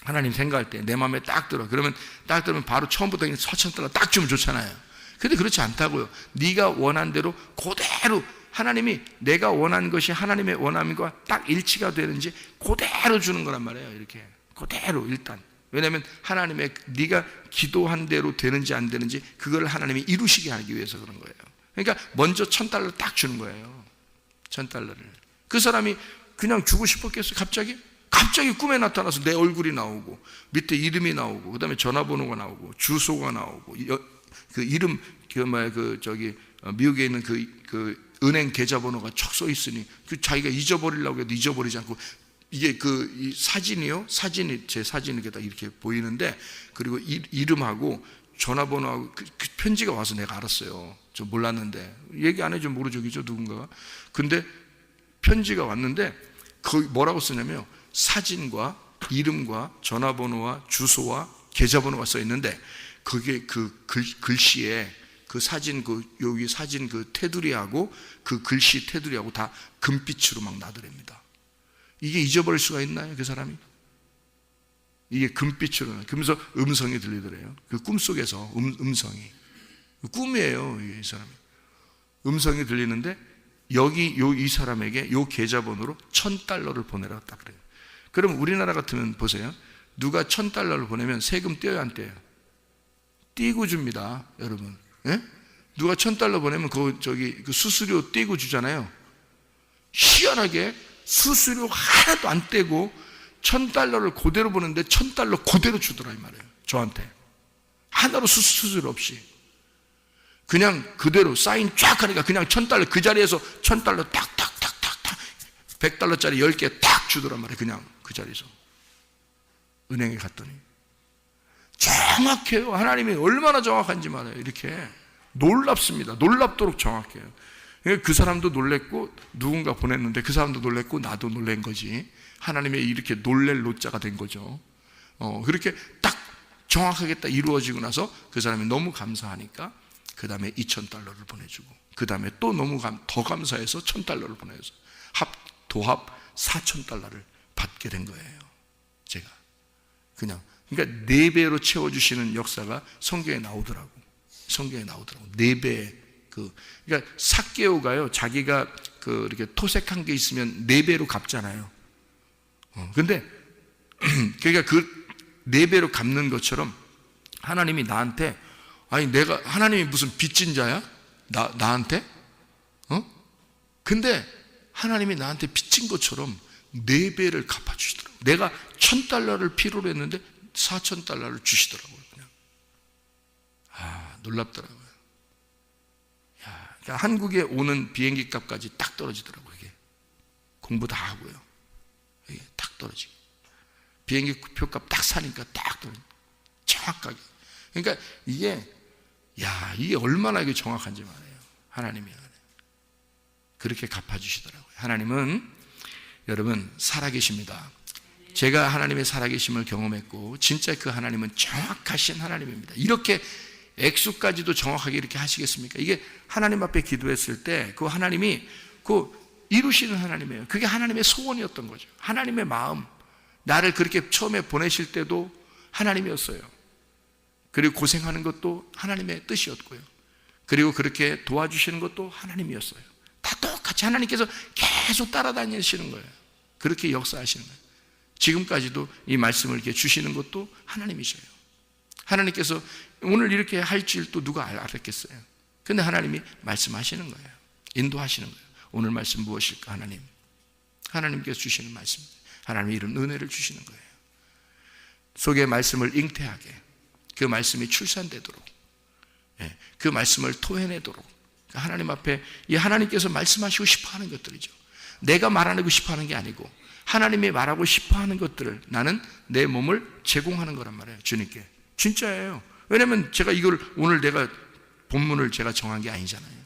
A: 하나님 생각할 때 내 마음에 딱 들어. 그러면 딱 들으면 바로 처음부터 $4,000 딱 주면 좋잖아요. 근데 그렇지 않다고요. 네가 원한 대로 그대로, 하나님이 내가 원한 것이 하나님의 원함과 딱 일치가 되는지 그대로 주는 거란 말이에요. 이렇게 그대로 일단. 왜냐하면 하나님의 네가 기도한 대로 되는지 안 되는지 그걸 하나님이 이루시게 하기 위해서 그런 거예요. 그러니까 먼저 $1,000 딱 주는 거예요. $1,000를. 그 사람이 그냥 주고 싶었겠어요? 갑자기 꿈에 나타나서 내 얼굴이 나오고 밑에 이름이 나오고 그다음에 전화번호가 나오고 주소가 나오고 그 이름 미국에 있는 그 은행 계좌번호가 척 써 있으니 그 자기가 잊어버리려고 해도 잊어버리지 않고, 이게 이 사진이요, 제 사진이 이렇게 보이는데, 그리고 이름하고 전화번호하고 그 편지가 와서 내가 알았어요. 저 몰랐는데 얘기 안 해주면 모르죠, 누군가가. 근데 편지가 왔는데 거기 뭐라고 쓰냐면요, 사진과 이름과 전화번호와 주소와 계좌번호가 써 있는데 그게 그 글씨에 그 사진 여기 사진 그 테두리하고 그 글씨 테두리하고 다 금빛으로 막 나더랍니다. 이게 잊어버릴 수가 있나요, 그 사람이? 이게 금빛으로, 그러면서 음성이 들리더래요. 그 꿈속에서 음성이, 꿈이에요, 이 사람이. 음성이 들리는데 이 사람에게 요 계좌번호로 $1,000를 보내라고 딱 그래요. 그럼 우리나라 같으면 보세요. 누가 $1,000를 보내면 세금 떼요, 안 떼요? 떼고 줍니다, 여러분. 예? 누가 $1,000 보내면 그 수수료 떼고 주잖아요. 희한하게 수수료 하나도 안 떼고 $1,000를 그대로 보는데 $1,000 그대로 주더라 이 말이에요. 저한테 하나로 수수료 없이 그냥 그대로 사인 쫙 하니까 그냥 $1,000 그 자리에서 $1,000 탁탁탁탁탁 $100짜리 10개 탁 주더란 말이에요. 그냥 그 자리에서. 은행에 갔더니 정확해요. 하나님이 얼마나 정확한지 말해요. 이렇게 놀랍습니다. 놀랍도록 정확해요. 그 사람도 놀랬고 누군가 보냈는데 그 사람도 놀랬고 나도 놀란 거지. 하나님의 이렇게 놀랄 노자가 된 거죠. 그렇게 딱 정확하게 딱 이루어지고 나서 그 사람이 너무 감사하니까 그 다음에 $2,000를 보내주고 그 다음에 또 너무 더 감사해서 $1,000를 보내서 도합 $4,000를 받게 된 거예요. 제가 그러니까 4배로 채워주시는 역사가 성경에 나오더라고. 4배. 그러니까 삭개오가요, 자기가 이렇게 토색한 게 있으면 4배로 갚잖아요. 근데 그러니까 그 4배로 갚는 것처럼 하나님이 나한테, 하나님이 무슨 빚진 자야? 나한테? 근데 하나님이 나한테 빚진 것처럼 4배를 갚아주시더라고요. 내가 $1,000를 필요로 했는데 $4,000를 주시더라고요. 그냥. 놀랍더라고요. 그러니까 한국에 오는 비행기 값까지 딱 떨어지더라고요. 이게 공부 다 하고요. 이게 딱 떨어지고 비행기 표값 딱 사니까 딱 떨어지고 정확하게. 그러니까 이게 얼마나 이게 정확한지 말이에요. 하나님이 그렇게 갚아주시더라고요. 하나님은 여러분 살아계십니다. 제가 하나님의 살아계심을 경험했고 진짜 그 하나님은 정확하신 하나님입니다. 이렇게 액수까지도 정확하게 이렇게 하시겠습니까? 이게 하나님 앞에 기도했을 때 그 하나님이 이루시는 하나님이에요. 그게 하나님의 소원이었던 거죠. 하나님의 마음. 나를 그렇게 처음에 보내실 때도 하나님이었어요. 그리고 고생하는 것도 하나님의 뜻이었고요. 그리고 그렇게 도와주시는 것도 하나님이었어요. 다 똑같이 하나님께서 계속 따라다니시는 거예요. 그렇게 역사하시는 거예요. 지금까지도 이 말씀을 이렇게 주시는 것도 하나님이셔요. 하나님께서 오늘 이렇게 할 줄 또 누가 알았겠어요? 근데 하나님이 말씀하시는 거예요. 인도하시는 거예요. 오늘 말씀 무엇일까? 하나님께서 주시는 말씀. 하나님이 이런 은혜를 주시는 거예요. 속에 말씀을 잉태하게, 그 말씀이 출산되도록, 그 말씀을 토해내도록, 하나님 앞에 이 하나님께서 말씀하시고 싶어하는 것들이죠. 내가 말하고 싶어하는 게 아니고 하나님이 말하고 싶어하는 것들을 나는 내 몸을 제공하는 거란 말이에요. 주님께. 진짜예요. 왜냐하면 제가 이걸 오늘 내가 본문을 제가 정한 게 아니잖아요.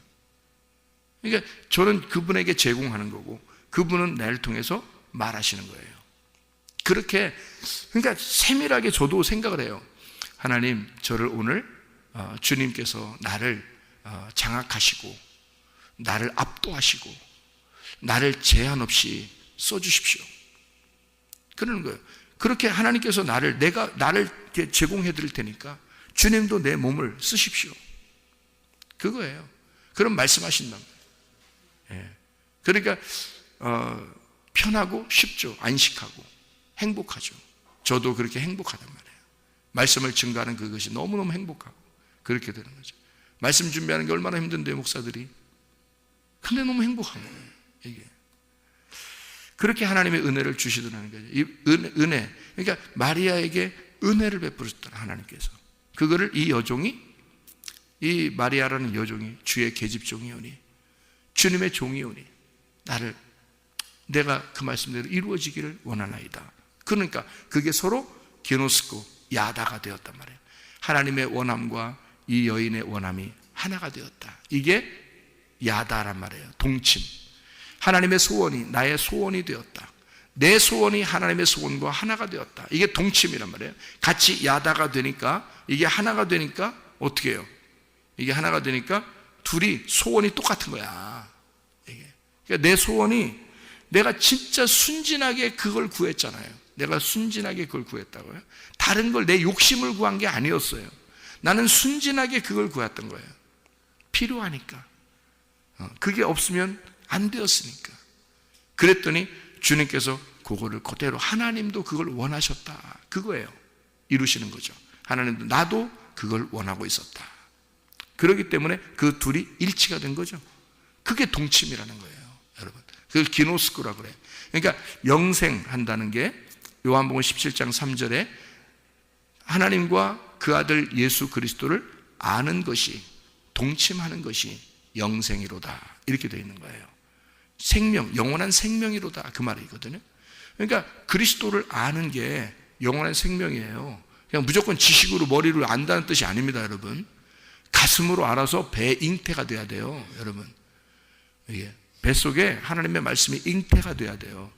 A: 그러니까 저는 그분에게 제공하는 거고 그분은 나를 통해서 말하시는 거예요. 그렇게, 그러니까 세밀하게 저도 생각을 해요. 하나님, 저를 오늘 주님께서 나를 장악하시고 나를 압도하시고 나를 제한 없이 써주십시오. 그러는 거예요. 그렇게 하나님께서 나를 제공해 드릴 테니까 주님도 내 몸을 쓰십시오. 그거예요. 그럼 말씀하신단 말이에요. 그러니까 편하고 쉽죠. 안식하고 행복하죠. 저도 그렇게 행복하단 말이에요. 말씀을 증거하는 그것이 너무너무 행복하고 그렇게 되는 거죠. 말씀 준비하는 게 얼마나 힘든데요, 목사들이. 근데 너무 행복한 거예요, 이게. 그렇게 하나님의 은혜를 주시더라는 거죠. 이 은혜, 그러니까 마리아에게 은혜를 베푸셨더라, 하나님께서. 그거를 이 여종이, 이 마리아라는 여종이 주의 계집종이오니, 주님의 종이오니, 내가 그 말씀대로 이루어지기를 원하나이다. 그러니까 그게 서로 게노스코, 야다가 되었단 말이에요. 하나님의 원함과 이 여인의 원함이 하나가 되었다. 이게 야다란 말이에요. 동침. 하나님의 소원이 나의 소원이 되었다. 내 소원이 하나님의 소원과 하나가 되었다. 이게 동침이란 말이에요. 같이 야다가 되니까, 이게 하나가 되니까 어떻게 해요? 이게 하나가 되니까 둘이 소원이 똑같은 거야. 이게. 그러니까 내 소원이, 내가 진짜 순진하게 그걸 구했잖아요. 내가 순진하게 그걸 구했다고요. 다른 걸 내 욕심을 구한 게 아니었어요. 나는 순진하게 그걸 구했던 거예요. 필요하니까. 그게 없으면 안 되었으니까. 그랬더니 주님께서 그거를 그대로, 하나님도 그걸 원하셨다. 그거예요. 이루시는 거죠. 하나님도 나도 그걸 원하고 있었다. 그렇기 때문에 그 둘이 일치가 된 거죠. 그게 동침이라는 거예요, 여러분. 그걸 기노스코라고 그래요. 그러니까 영생한다는 게 요한복음 17장 3절에 하나님과 그 아들 예수 그리스도를 아는 것이, 동침하는 것이 영생이로다. 이렇게 되어 있는 거예요. 생명, 영원한 생명이로다. 그 말이거든요. 그러니까 그리스도를 아는 게 영원한 생명이에요. 그냥 무조건 지식으로 머리로 안다는 뜻이 아닙니다, 여러분. 가슴으로 알아서 배 잉태가 돼야 돼요, 여러분. 이게 뱃속에 하나님의 말씀이 잉태가 돼야 돼요.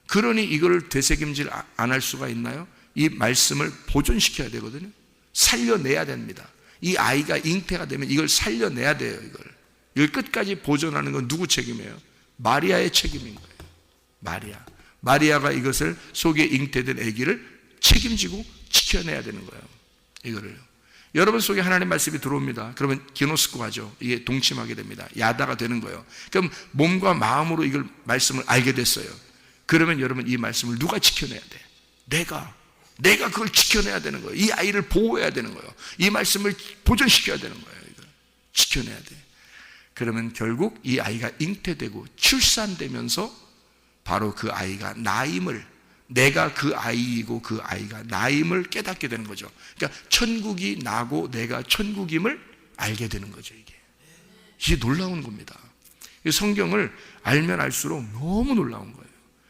A: 그러니 이걸 되새김질 안 할 수가 있나요? 이 말씀을 보존시켜야 되거든요. 살려내야 됩니다. 이 아이가 잉태가 되면 이걸 살려내야 돼요. 이걸 끝까지 보존하는 건 누구 책임이에요? 마리아의 책임인 거예요. 마리아가 이것을 속에 잉태된 아기를 책임지고 지켜내야 되는 거예요. 이거를요. 여러분 속에 하나님의 말씀이 들어옵니다. 그러면 기노스코하죠. 이게 동침하게 됩니다. 야다가 되는 거예요. 그럼 몸과 마음으로 이걸 말씀을 알게 됐어요. 그러면 여러분 이 말씀을 누가 지켜내야 돼? 내가 그걸 지켜내야 되는 거예요. 이 아이를 보호해야 되는 거예요. 이 말씀을 보존시켜야 되는 거예요. 이걸 지켜내야 돼. 그러면 결국 이 아이가 잉태되고 출산되면서 바로 그 아이가 나임을, 내가 그 아이이고 그 아이가 나임을 깨닫게 되는 거죠. 그러니까 천국이 나고 내가 천국임을 알게 되는 거죠. 이게 놀라운 겁니다. 성경을 알면 알수록 너무 놀라운 거예요.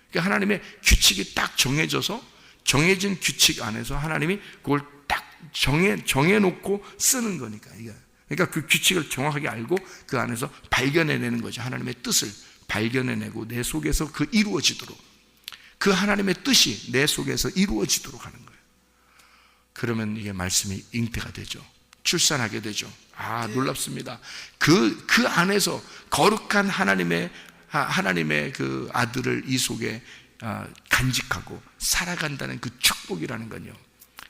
A: 그러니까 하나님의 규칙이 딱 정해져서, 정해진 규칙 안에서 하나님이 그걸 딱 정해놓고 쓰는 거니까. 그러니까 그 규칙을 정확하게 알고 그 안에서 발견해내는 거죠. 하나님의 뜻을 발견해내고 내 속에서 그 이루어지도록, 그 하나님의 뜻이 내 속에서 이루어지도록 하는 거예요. 그러면 이게 말씀이 잉태가 되죠. 출산하게 되죠. 놀랍습니다. 그 안에서 거룩한 하나님의 그 아들을 이 속에 간직하고 살아간다는 그 축복이라는 건요,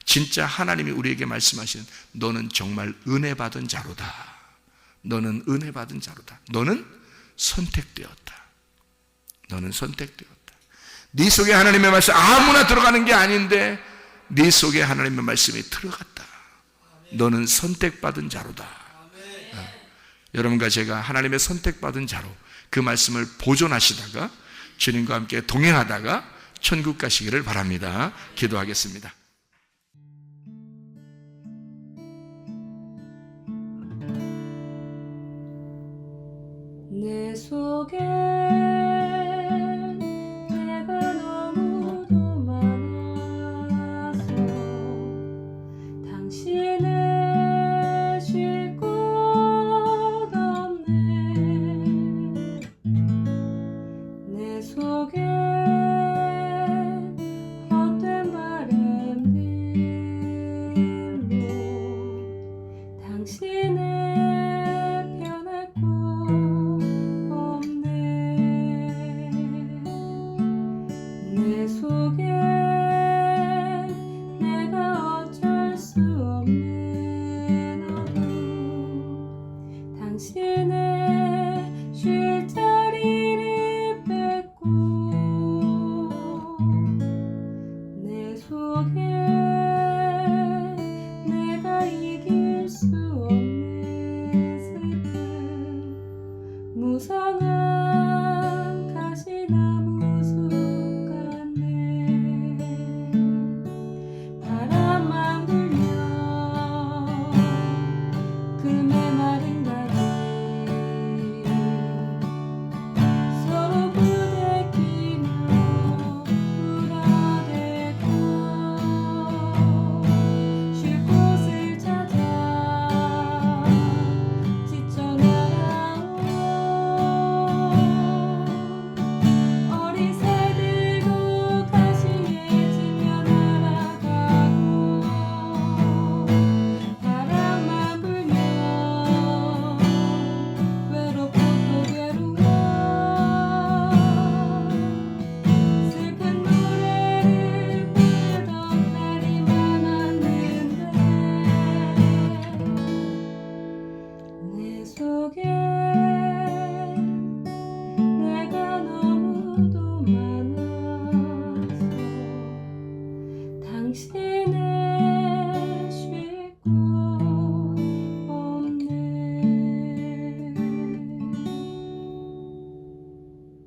A: 진짜 하나님이 우리에게 말씀하시는, 너는 정말 은혜 받은 자로다. 너는 은혜 받은 자로다. 너는 선택되었다. 너는 선택되었다. 네 속에 하나님의 말씀 아무나 들어가는 게 아닌데 네 속에 하나님의 말씀이 들어갔다. 너는 선택받은 자로다. 여러분과 제가 하나님의 선택받은 자로 그 말씀을 보존하시다가 주님과 함께 동행하다가 천국 가시기를 바랍니다. 기도하겠습니다.
B: 내 속에